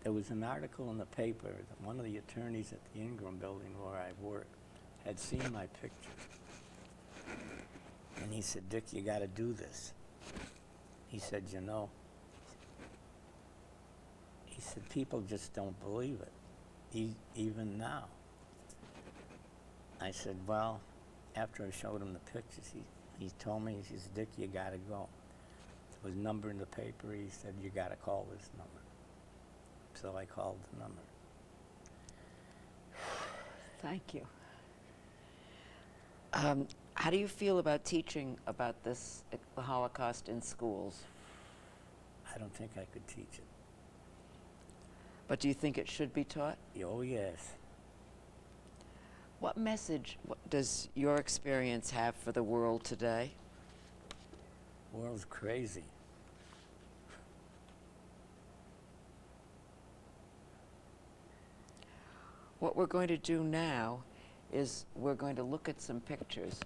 There was an article in the paper that one of the attorneys at the Ingram building where I work had seen my picture. And he said, Dick, you got to do this. He said, you know, he said, people just don't believe it, even now. I said, well, after I showed him the pictures, he told me, he says, Dick, you got to go. There was a number in the paper. He said, you got to call this number. So I called the number. Thank you. How do you feel about teaching about this, the Holocaust, in schools? I don't think I could teach it. But do you think it should be taught? Oh, yes. What message does your experience have for the world today? The world's crazy. What we're going to do now is we're going to look at some pictures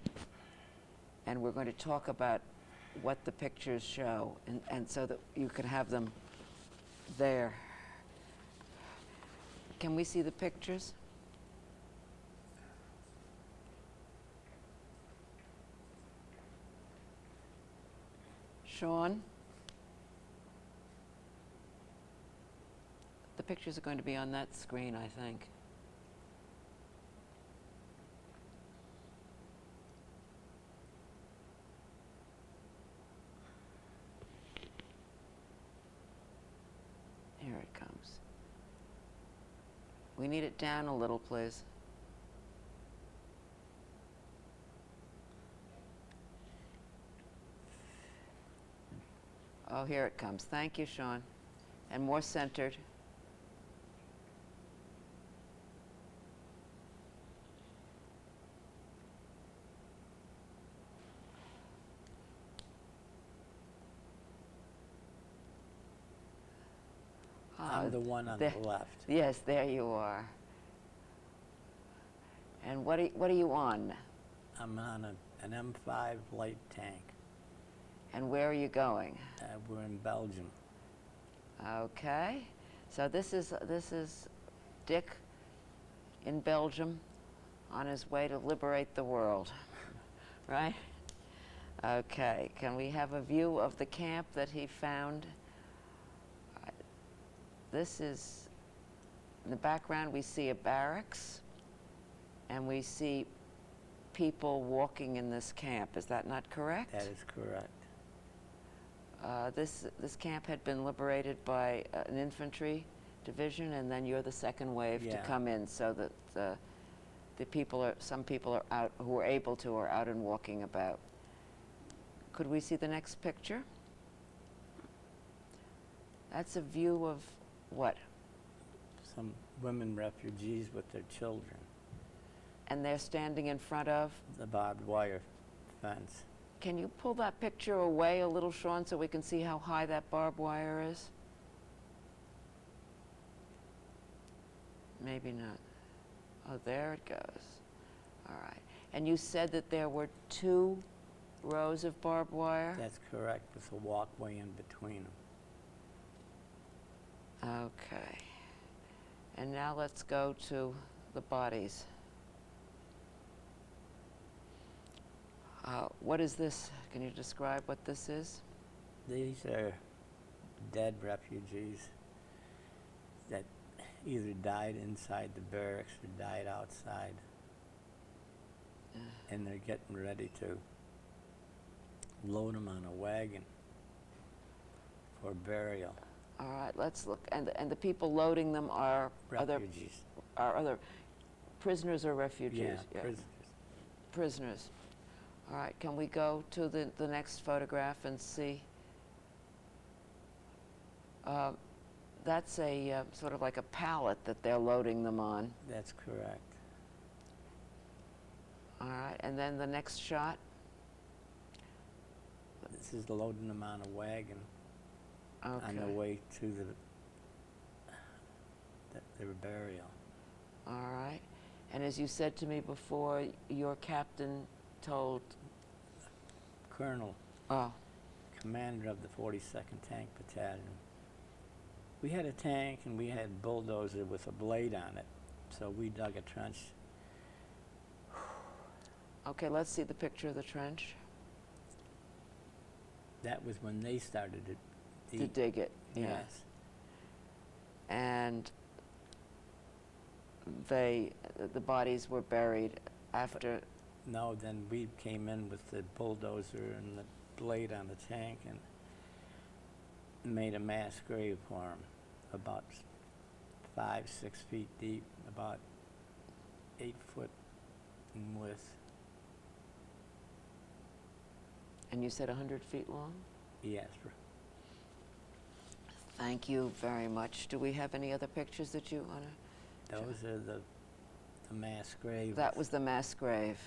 and we're going to talk about what the pictures show, and so that you can have them there. Can we see the pictures? Sean? The pictures are going to be on that screen, I think. Here it comes. We need it down a little, please. Oh, here it comes. Thank you, Sean. And more centered. I'm the one on the left. Yes, there you are. And what are you on? I'm on an M5 light tank. And where are you going? We're in Belgium. Okay. So this is Dick in Belgium on his way to liberate the world, right? Okay. Can we have a view of the camp that he found? This is, in the background, we see a barracks, and we see people walking in this camp. Is that not correct? That is correct. This camp had been liberated by an infantry division, and then you're the second wave to come in, so that some people are out who are able to are out and walking about. Could we see the next picture? That's a view of what? Some women refugees with their children. And they're standing in front of? The barbed wire fence. Can you pull that picture away a little, Sean, so we can see how high that barbed wire is? Maybe not. Oh, there it goes. All right. And you said that there were 2 rows of barbed wire? That's correct, with a walkway in between them. Okay. And now let's go to the bodies. What is this? Can you describe what this is? These are dead refugees that either died inside the barracks or died outside. And they're getting ready to load them on a wagon for burial. All right, let's look. And the people loading them are refugees. Other prisoners or refugees? Yeah, prisoners. Prisoners. All right, can we go to the next photograph and see? That's a sort of like a pallet that they're loading them on. That's correct. All right, and then the next shot? This is loading them on a wagon on the way to their burial. All right. And as you said to me before, your captain told... Colonel, oh, commander of the 42nd Tank Battalion. We had a tank and we had a bulldozer with a blade on it. So we dug a trench. Okay, let's see the picture of the trench. That was when they started it. To dig it, yeah. Yes. And the bodies were buried after. No, then we came in with the bulldozer and the blade on the tank and made a mass grave for him, about 5, 6 feet deep, about 8 foot in width. And you said 100 feet long? Yes. Thank you very much. Do we have any other pictures that you want to? Those are the mass graves. That was the mass grave.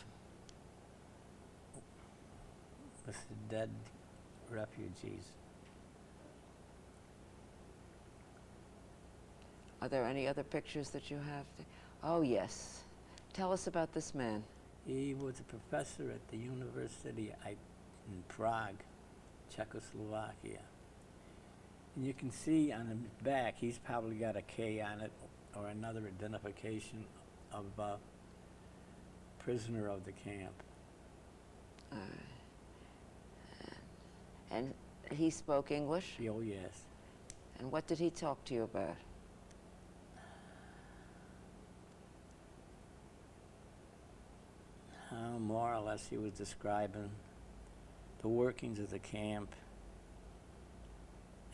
With the dead refugees. Are there any other pictures that you have? Oh, yes. Tell us about this man. He was a professor at the university in Prague, Czechoslovakia. And you can see on his back, he's probably got a K on it or another identification of a prisoner of the camp. And he spoke English? Oh, yes. And what did he talk to you about? More or less, he was describing the workings of the camp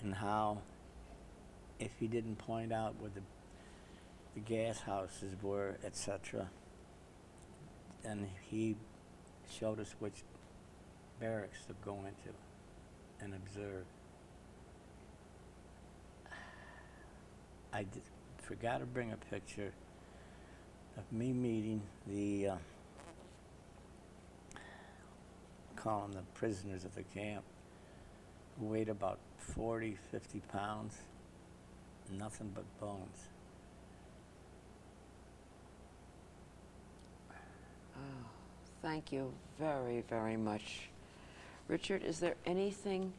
and how, if he didn't point out where the gas houses were, etc., then he showed us which barracks to go into and observe. I forgot to bring a picture of me meeting the call them the prisoners of the camp, who weighed about 40, 50 pounds, nothing but bones. Oh, thank you very, very much. Richard, is there anything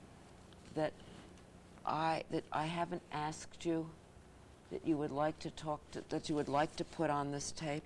that I haven't asked you that you would like to that you would like to put on this tape?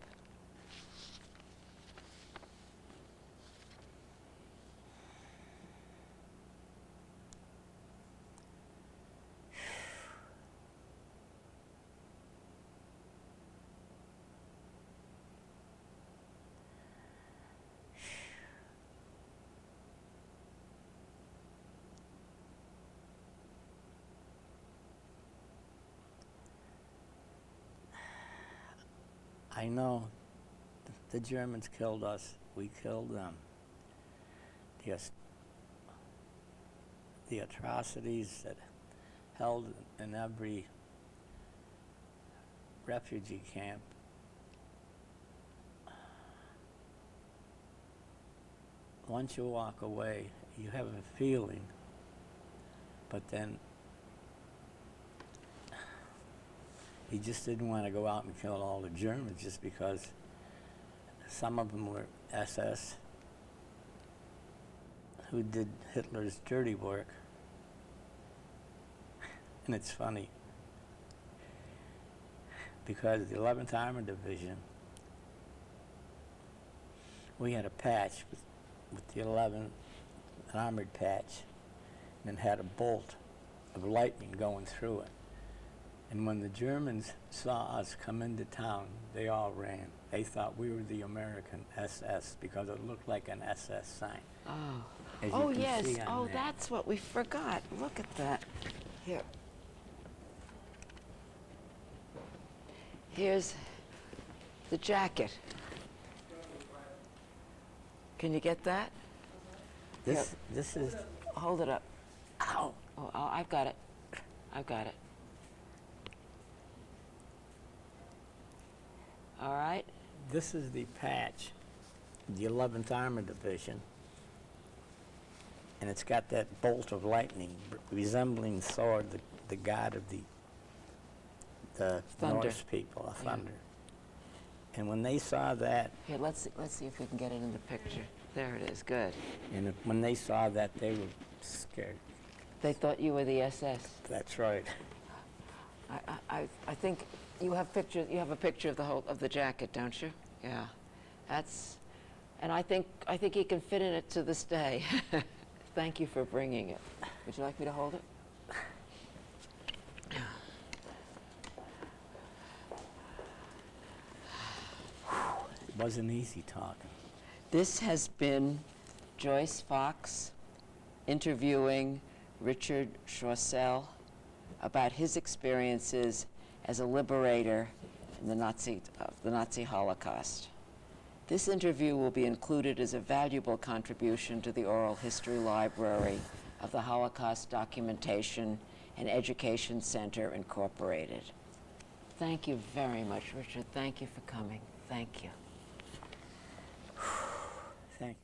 I know the Germans killed us, we killed them. The atrocities that held in every refugee camp, once you walk away, you have a feeling, but then he just didn't want to go out and kill all the Germans just because some of them were SS who did Hitler's dirty work. And it's funny because the 11th Armored Division, we had a patch with the 11th, an armored patch, and it had a bolt of lightning going through it. And when the Germans saw us come into town, they all ran. They thought we were the American SS because it looked like an SS sign. Oh, As you oh can yes. see on Oh, there. that's what we forgot. Look at that. Here. Here's the jacket. Can you get that? This is, Hold it up. ow, Oh, I've got it. I've got it. All right. this is the patch, the 11th Armored Division. And it's got that bolt of lightning resembling Thor, the god of the Thunder. Norse people, of Yeah. thunder. And when they saw that, Here, let's see if we can get it in the picture. There it is. Good. and when they saw that, they were scared. They thought you were the SS. That's right. I think you have pictures. You have a picture of the whole of the jacket, don't you? Yeah, that's, and I think he can fit in it to this day. Thank you for bringing it. Would you like me to hold it? It wasn't easy talking. This has been Joyce Fox interviewing Richard Schauseil about his experiences as a liberator in the Nazi Holocaust. This interview will be included as a valuable contribution to the Oral History Library of the Holocaust Documentation and Education Center, Incorporated. Thank you very much, Richard. Thank you for coming. Thank you. Thank you.